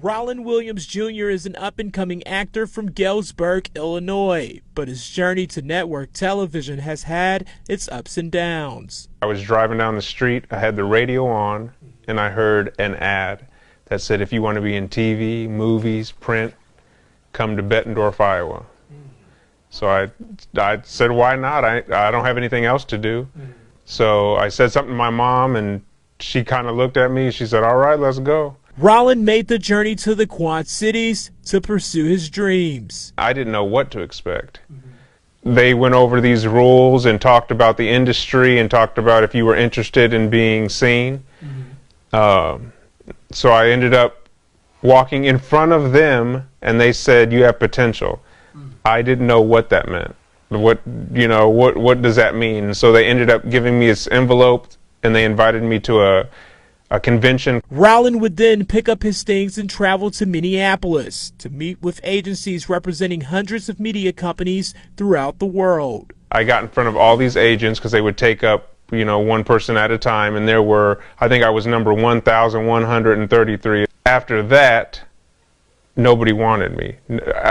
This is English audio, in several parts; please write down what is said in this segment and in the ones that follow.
Rollin Williams Jr. is an up-and-coming actor from Galesburg, Illinois, but his journey to network television has had its ups and downs. I was driving down the street, I had the radio on, and I heard an ad that said, if you want to be in TV, movies, print, come to Bettendorf, Iowa. So I said, why not? I don't have anything else to do. So I said something to my mom, and she kind of looked at me. She said, all right, let's go. Rollin made the journey to the Quad Cities to pursue his dreams. I didn't know what to expect. They went over these rules and talked about the industry and talked about if you were interested in being seen. So I ended up walking in front of them, and they said, you have potential. I didn't know what that meant. What does that mean? And so they ended up giving me this envelope, and they invited me to a convention. Rollin would then pick up his things and travel to Minneapolis to meet with agencies representing hundreds of media companies throughout the world. I got in front of all these agents because they would take up, one person at a time, and there were, I think I was number 1,133. After that, nobody wanted me.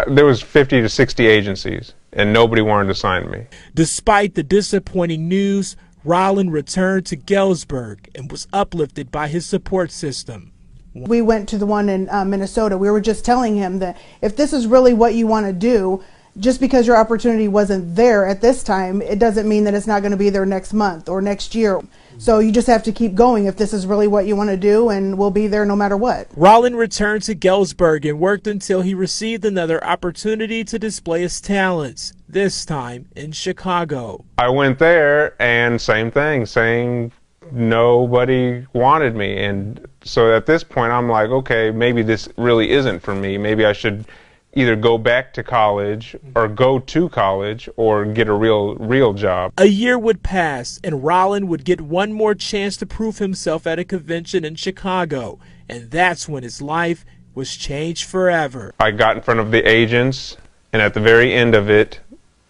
There was 50 to 60 agencies, and nobody wanted to sign me. Despite the disappointing news, Rollin returned to Galesburg and was uplifted by his support system. We went to the one in Minnesota. We were just telling him that if this is really what you want to do, just because your opportunity wasn't there at this time, it doesn't mean that it's not going to be there next month or next year. So you just have to keep going if this is really what you want to do, and we'll be there no matter what. Rollin returned to Galesburg and worked until he received another opportunity to display his talents, this time in Chicago. I went there, and same thing, saying nobody wanted me. And so at this point, I'm like, okay, maybe this really isn't for me. Maybe I should either go back to college or go to college or get a real job. A year would pass, and Rollin would get one more chance to prove himself at a convention in Chicago, and that's when his life was changed forever. I got in front of the agents, and at the very end of it,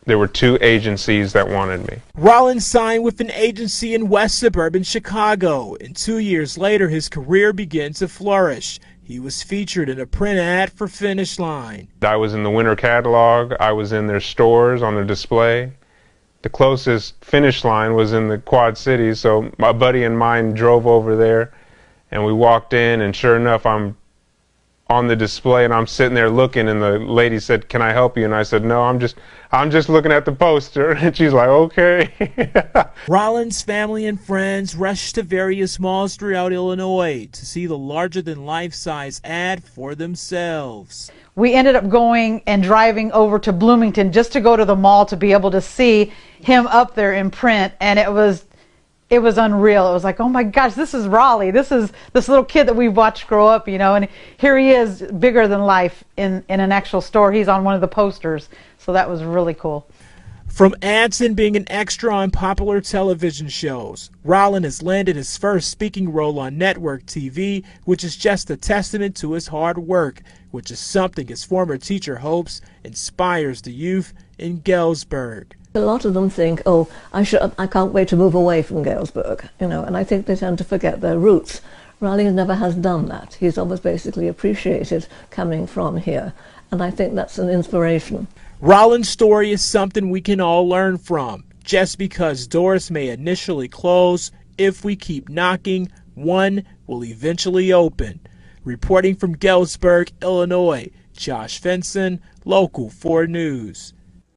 there were 2 agencies that wanted me. Rollin signed with an agency in West Suburban Chicago, and 2 years later his career began to flourish. He was featured in a print ad for Finish Line. I was in the winter catalog. I was in their stores on the display. The closest Finish Line was in the Quad Cities, so my buddy and mine drove over there, and we walked in, and sure enough, I'm on the display, and I'm sitting there looking, and the lady said, "Can I help you?" And I said, "No, I'm just looking at the poster." And she's like, "Okay." Rollin's family and friends rushed to various malls throughout Illinois to see the larger-than-life-size ad for themselves. We ended up going and driving over to Bloomington just to go to the mall to be able to see him up there in print, and it was unreal. It was like, oh my gosh, this is Raleigh. This is this little kid that we've watched grow up, and here he is, bigger than life in an actual store. He's on one of the posters, so that was really cool. From ads and being an extra on popular television shows, Rollin has landed his first speaking role on network TV, which is just a testament to his hard work, which is something his former teacher hopes inspires the youth in Galesburg. A lot of them think, oh, I can't wait to move away from Galesburg, and I think they tend to forget their roots. Raleigh never has done that. He's always basically appreciated coming from here, and I think that's an inspiration. Rollin's story is something we can all learn from. Just because doors may initially close, if we keep knocking, one will eventually open. Reporting from Galesburg, Illinois, Josh Fenson, Local 4 News.